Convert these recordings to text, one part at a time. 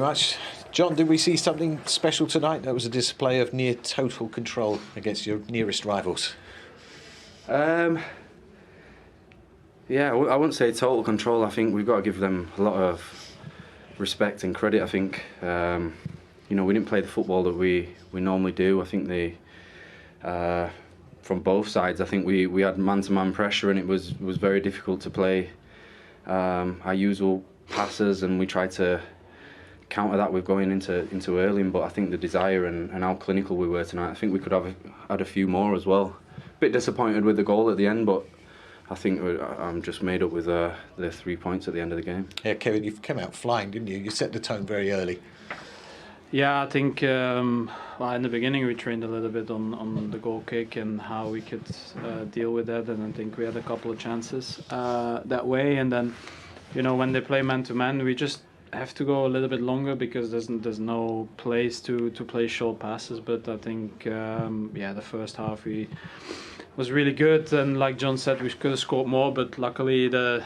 much. John, did we see something special tonight? That was a display of near total control against your nearest rivals. Yeah, I wouldn't say total control. I think we've got to give them a lot of respect and credit. I think, we didn't play the football that we normally do. I think from both sides, I think we had man-to-man pressure, and it was very difficult to play our usual passes, and we tried to counter that with going into Erling. But I think the desire and how clinical we were tonight, I think we could have had a few more as well. Bit disappointed with the goal at the end, but I think I'm just made up with the 3 points at the end of the game. Yeah, Kevin, you came out flying, didn't you? You set the tone very early. Yeah, I think in the beginning we trained a little bit on the goal kick and how we could deal with that, and I think we had a couple of chances that way. And then, when they play man-to-man, we just have to go a little bit longer because there's no place to play short passes. But I think the first half was really good, and like John said, we could have scored more, but luckily the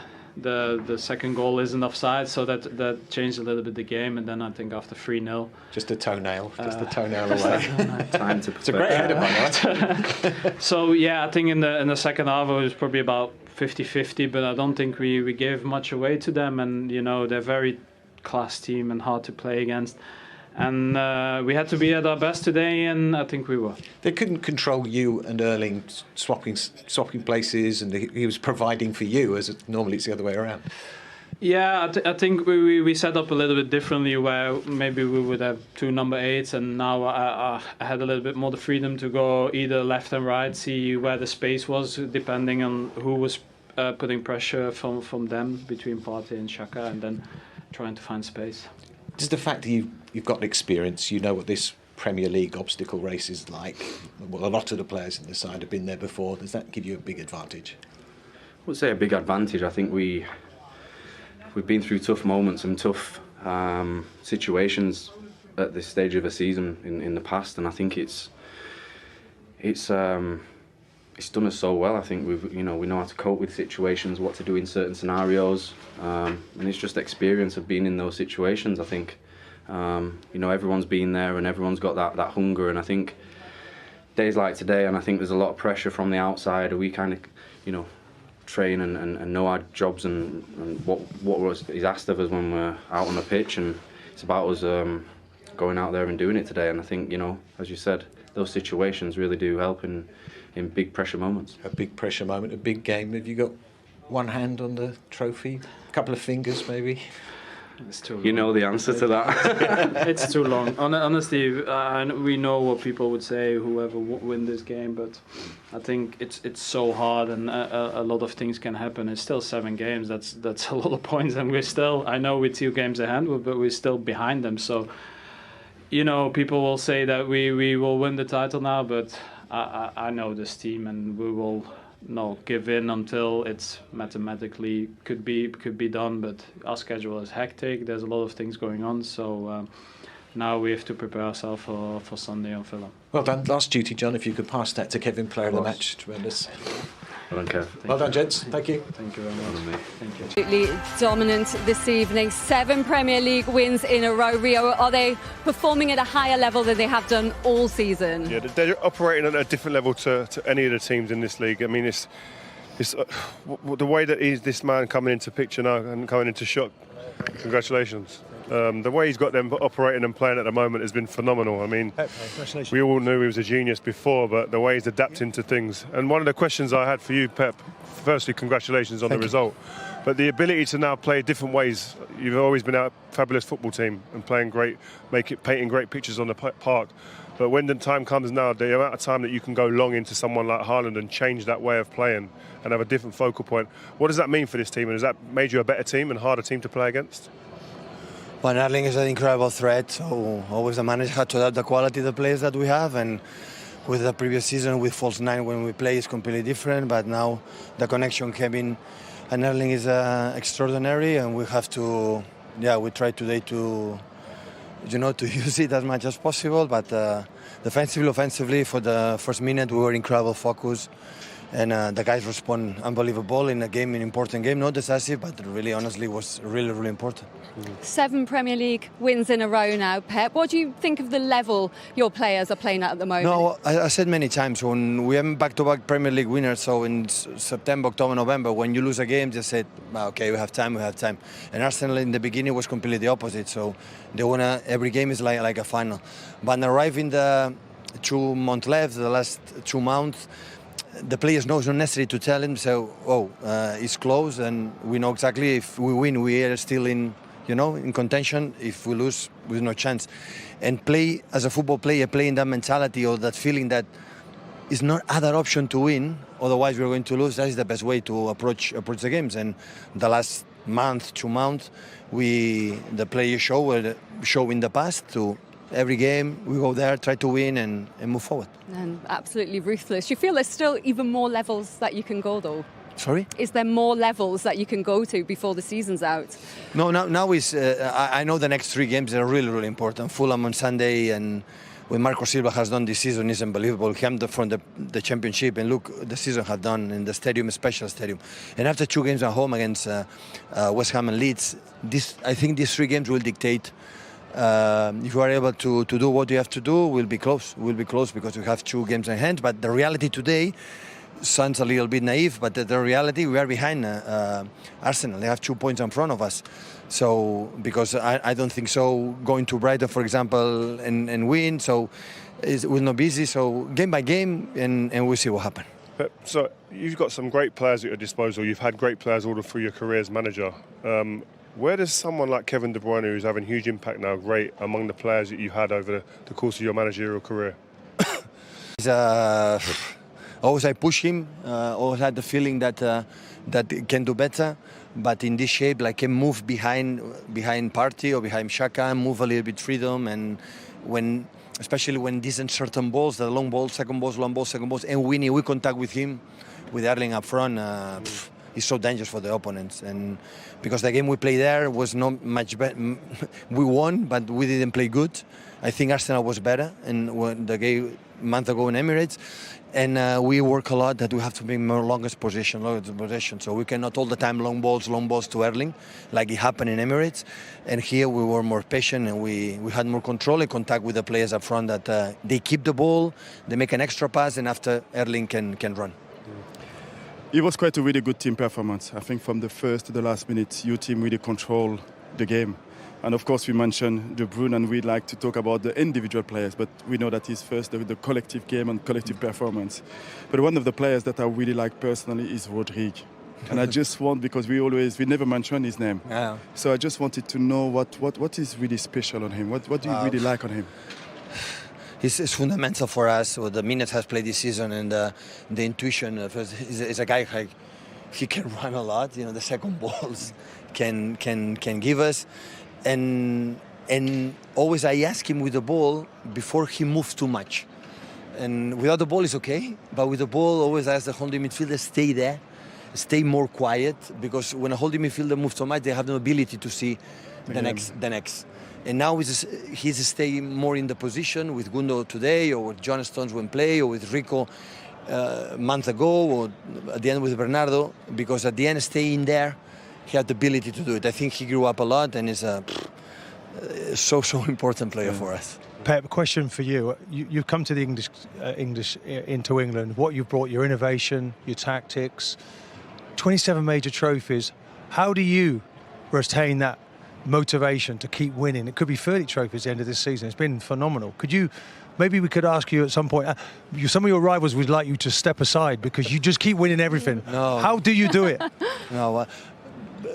second goal isn't offside, so that changed a little bit the game. And then I think after 3-0, just a toenail away. Time to it's a great header, by the way. So yeah, I think in the second half it was probably about 50-50, but I don't think we gave much away to them, and they're a very class team and hard to play against. And we had to be at our best today, and I think we were. They couldn't control you and Erling swapping places, and he was providing for you, as normally it's the other way around. Yeah, I think we set up a little bit differently, where maybe we would have 2 number 8s, and now I had a little bit more the freedom to go either left and right, see where the space was, depending on who was putting pressure from them between Partey and Xhaka, and then trying to find space. Just the fact that you've got experience, you know what this Premier League obstacle race is like. Well, a lot of the players in the side have been there before. Does that give you a big advantage? I would say a big advantage. I think we've been through tough moments and tough situations at this stage of a season in the past, and I think it's done us so well. I think we know how to cope with situations, what to do in certain scenarios, and it's just experience of being in those situations. I think everyone's been there and everyone's got that hunger, and I think days like today, and I think there's a lot of pressure from the outside. We kind of train and know our jobs and what is asked of us when we're out on the pitch, and it's about us going out there and doing it today. And I think as you said, those situations really do help in big pressure moments. A big pressure moment, a big game. Have you got one hand on the trophy? A couple of fingers, maybe? It's too long. You know the answer to that. It's too long. Honestly, we know what people would say, whoever win this game, but I think it's so hard, and a lot of things can happen. It's still 7 games. That's a lot of points, and we're still, I know we're 2 games ahead, but we're still behind them. So, people will say that we will win the title now, but I know this team, and we will not give in until it's mathematically could be done. But our schedule is hectic. There's a lot of things going on, so now we have to prepare ourselves for Sunday on Fulham. Well done. Last duty, John, if you could pass that to Kevin, player of the match. Tremendous. Well done, Kev. Well done, gents. Thank you. Thank you very much. Thank you. Absolutely dominant this evening. 7 Premier League wins in a row. Rio, are they performing at a higher level than they have done all season? Yeah, they're operating at a different level to any of the teams in this league. I mean, it's the way that this man coming into picture now and coming into shot. Congratulations. The way he's got them operating and playing at the moment has been phenomenal. I mean, we all knew he was a genius before, but the way he's adapting to things. And one of the questions I had for you, Pep, firstly, congratulations on the result. But the ability to now play different ways. You've always been a fabulous football team and playing great, painting great pictures on the park. But when the time comes now, the amount of time that you can go long into someone like Haaland and change that way of playing and have a different focal point, what does that mean for this team? And has that made you a better team and harder team to play against? Well, Erling is an incredible threat, so always the manager had to adapt the quality of the players that we have, and with the previous season with false 9 when we play is completely different, but now the connection Kevin and Erling is extraordinary, and we have to, we try today to use it as much as possible, but defensively, offensively, for the first minute we were incredible focus. And the guys respond unbelievable in a game, an important game, not decisive, but really, honestly, was really, really important. 7 Premier League wins in a row now, Pep. What do you think of the level your players are playing at the moment? No, I said many times, when we have back-to-back Premier League winners, so in September, October, November, when you lose a game, just said, okay, we have time. And Arsenal in the beginning was completely the opposite, so they won every game is like a final. But arriving the 2 months left, the last 2 months, the players know it's not necessary to tell him, so, it's close, and we know exactly if we win, we are still in contention. If we lose, we have no chance. And play as a football player, playing that mentality or that feeling that is not other option to win, otherwise we're going to lose. That is the best way to approach the games. And the last month, 2 months, the players show in the past to every game we go there, try to win and move forward. And absolutely ruthless. You feel there's still even more levels that you can go though? Sorry? Is there more levels that you can go to before the season's out? No, now is I know the next 3 games are really, really important. Fulham on Sunday, and what Marco Silva has done this season is unbelievable. He came from the Championship, and look, the season has done in the stadium, a special stadium. And after 2 games at home against West Ham and Leeds, I think these 3 games will dictate. If you are able to do what you have to do, we'll be close. We'll be close because we have 2 games in hand. But the reality today sounds a little bit naive, but the reality, we are behind Arsenal. They have 2 points in front of us. So, because I don't think so, going to Brighton, for example, and win, so it will not be easy. So, game by game, and we'll see what happens. So, you've got some great players at your disposal. You've had great players all through your career as manager. Where does someone like Kevin De Bruyne, who's having huge impact now, rate among the players that you've had over the course of your managerial career? Always I push him. Always had the feeling that he can do better. But in this shape, like, can move behind Partey or behind Xhaka, move a little bit freedom, and especially when these uncertain balls, the long balls, second balls, long balls, second balls, and we contact with him, with Erling up front. It's so dangerous for the opponents, and because the game we played there was not much better. We won, but we didn't play good. I think Arsenal was better, and the game a month ago in Emirates, and we work a lot that we have to be more longest possession. So we cannot all the time long balls to Erling, like it happened in Emirates. And here we were more patient, and we had more control and contact with the players up front. That they keep the ball, they make an extra pass, and after Erling can run. It was quite a really good team performance. I think from the first to the last minute, your team really controlled the game. And of course, we mentioned De Bruyne, and we'd like to talk about the individual players, but we know that he's first the collective game and collective performance. But one of the players that I really like personally is Rodrigue. And I just want, because we never mention his name. Yeah. So I just wanted to know what is really special on him. What do you really like on him? It's fundamental for us. What the minutes has played this season, and the intuition. He's a guy like, he can run a lot. The second balls can give us, and always I ask him with the ball before he moves too much. And without the ball is okay, but with the ball always I ask the holding midfielder stay there, stay more quiet, because when a holding midfielder moves so much, they have the ability to see the next. And now he's staying more in the position with Gundo today, or with John Stones when play, or with Rico a month ago, or at the end with Bernardo, because at the end staying there, he had the ability to do it. I think he grew up a lot and is a so important player for us. Pep, question for you. You've come to the English into England. What you've brought, your innovation, your tactics, 27 major trophies. How do you retain that motivation to keep winning? It could be 30 trophies at the end of this season. It's been phenomenal. Maybe we could ask you at some point, some of your rivals would like you to step aside because you just keep winning everything. No. How do you do it? No,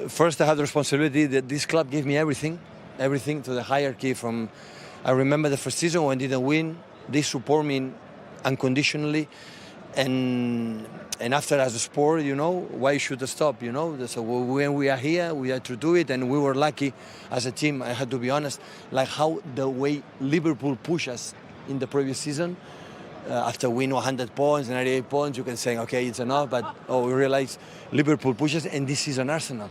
first I have the responsibility that this club gave me everything to the hierarchy. I remember the first season when I didn't win, they support me unconditionally, and after as a sport, why should I stop? So when we are here, we have to do it, and we were lucky as a team. I had to be honest, like how the way Liverpool pushed us in the previous season. After win 100 points, 98 points, you can say, okay, it's enough, but we realize Liverpool pushes, and this season Arsenal.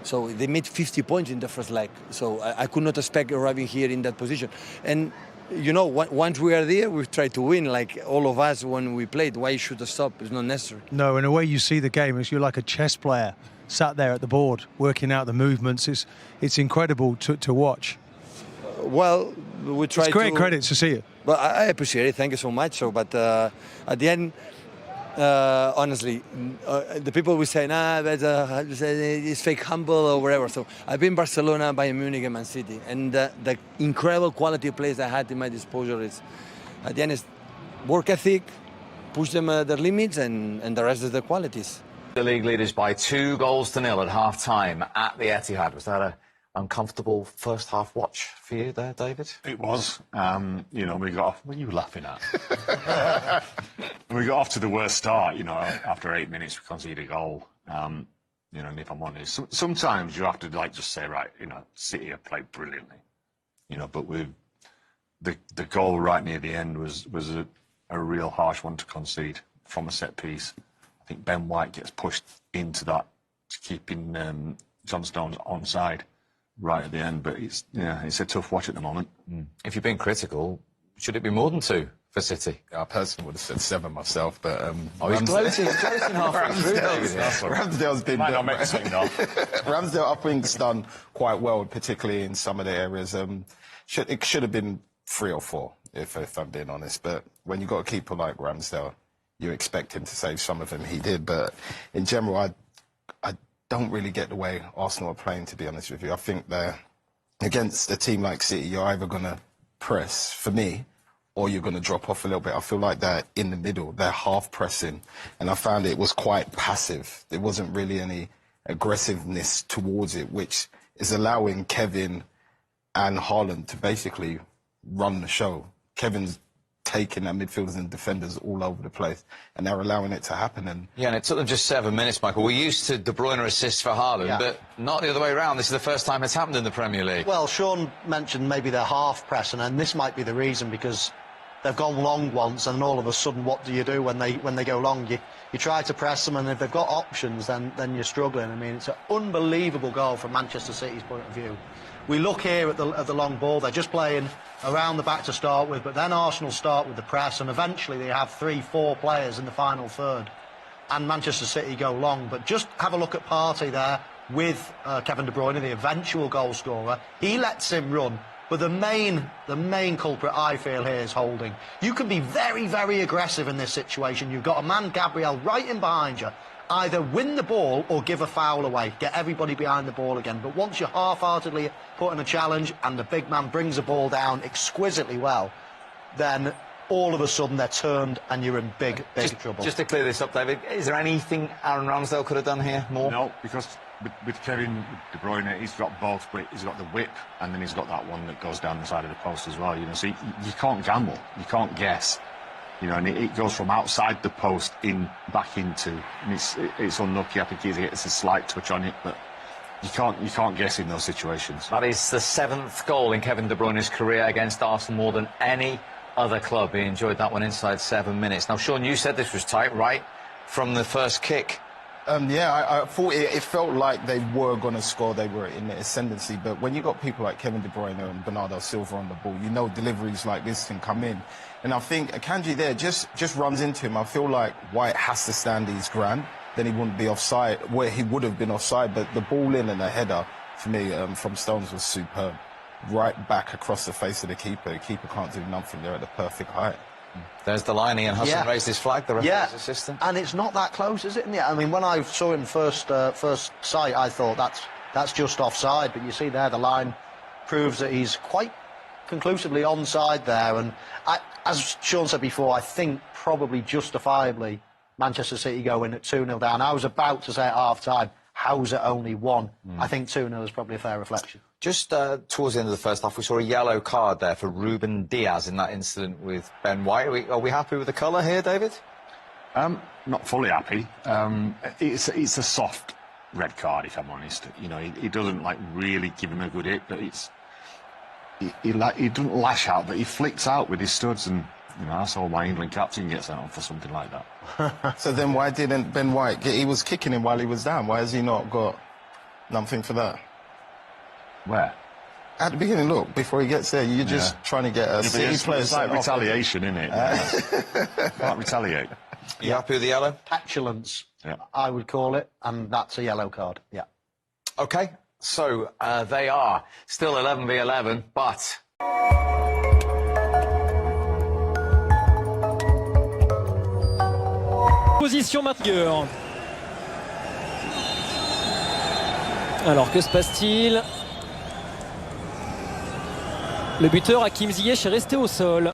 So they made 50 points in the first leg. So I could not expect arriving here in that position. And you know, once we are there, we try to win, like all of us when we played. Why should I stop? It's not necessary. No, in a way you see the game as you're like a chess player sat there at the board working out the movements. It's incredible to watch. Well, we try. It's great credit to see it. But I appreciate it. Thank you so much. So, but at the end, honestly, the people will say, "Nah, it's fake humble or whatever." So I've been Barcelona, Bayern Munich, and Man City, and the incredible quality of players I had in my disposal is, at the end, is work ethic, push them their limits, and the rest is the qualities. The league leaders by 2-0 at half-time at the Etihad. Was that a uncomfortable first half watch for you there, David? It was. You know, we got off. What are you laughing at? We got off to the worst start. You know, after 8 minutes, we conceded a goal. You know, and if I'm honest, sometimes you have to like just say, right, you know, City have played brilliantly. You know, but with the goal right near the end was a real harsh one to concede from a set piece. I think Ben White gets pushed into that, keeping John Stones onside right at the end. But it's a tough watch at the moment. If you're being critical, should it be more than 2 for City? I personally would have said 7 myself, but he's gloating halfway through, David. Ramsdale's been might not make the second half. Ramsdale, I think, has done quite well, particularly in some of the areas. It should have been 3 or 4, if I'm being honest. But when you got a keeper like Ramsdale, you expect him to save some of them. He did, but in general, I don't really get the way Arsenal are playing, to be honest with you. I think they're against a team like City, you're either going to press, for me, or you're going to drop off a little bit. I feel like they're in the middle. They're half pressing, and I found it was quite passive. There wasn't really any aggressiveness towards it, which is allowing Kevin and Haaland to basically run the show. Kevin's taking their midfielders and defenders all over the place, and they're allowing it to happen. And yeah, and it took them just 7 minutes, Michael. We're used to De Bruyne assists for Haaland, but not the other way around. This is the first time it's happened in the Premier League. Well, Sean mentioned maybe they're half pressing, and this might be the reason, because they've gone long once, and all of a sudden, what do you do when they go long? You try to press them, and if they've got options, then you're struggling. I mean, it's an unbelievable goal from Manchester City's point of view. We look here at the long ball. They're just playing around the back to start with, but then Arsenal start with the press, and eventually they have 3-4 players in the final third, and Manchester City go long. But just have a look at Partey there with Kevin De Bruyne, the eventual goal scorer. He lets him run, but the main culprit, I feel, here is holding. You can be very, very aggressive in this situation. You've got a man, Gabriel, right in behind you. Either win the ball or give a foul away. Get everybody behind the ball again. But once you're half-heartedly put in a challenge and the big man brings the ball down exquisitely well, then all of a sudden they're turned and you're in big trouble. Just to clear this up, David, is there anything Aaron Ramsdale could have done here more? No, because with Kevin De Bruyne, he's got both, but he's got the whip, and then he's got that one that goes down the side of the post as well. You know, so you can't gamble, you can't guess. You know, and it goes from outside the post back into, and it's unlucky. I think he gets a slight touch on it, but you can't guess in those situations. That is the 7th goal in Kevin De Bruyne's career against Arsenal, more than any other club. He enjoyed that one inside 7 minutes. Now, Sean, you said this was tight, right, from the first kick. I thought it felt like they were going to score. They were in the ascendancy. But when you got people like Kevin De Bruyne and Bernardo Silva on the ball, you know deliveries like this can come in. And I think Akanji there just runs into him. I feel like White has to stand his ground. Then he wouldn't be offside, where he would have been offside. But the ball in and the header, for me, from Stones was superb. Right back across the face of the keeper. The keeper can't do nothing. They're at the perfect height. There's the line. Ian Hudson raised his flag, the referee's assistant. And it's not that close, is it? I mean, when I saw him first sight, I thought that's just offside. But you see there, the line proves that he's quite conclusively onside there. And as Sean said before, I think probably justifiably Manchester City go in at 2-0 down. I was about to say at half-time, how's it only 1? I think 2-0 is probably a fair reflection. Just towards the end of the first half, we saw a yellow card there for Ruben Diaz in that incident with Ben White. Are we happy with the colour here, David? Not fully happy. It's a soft red card, if I'm honest. You know, he doesn't like really give him a good hit, but he doesn't lash out, but he flicks out with his studs, and you know, that's all my England captain gets out on for something like that. So then why didn't Ben White he was kicking him while he was down? Why has he not got nothing for that? Where? At the beginning, look, before he gets there, you're just trying to get a City player. It's like retaliation, isn't it? Can't retaliate. You happy with the yellow? Petulance, Yeah. I would call it, and that's a yellow card. Yeah. Okay, so they are still 11v11, but... Position maintenant. Alors que se passe-t-il? Le buteur Hakim Ziyech est resté au sol.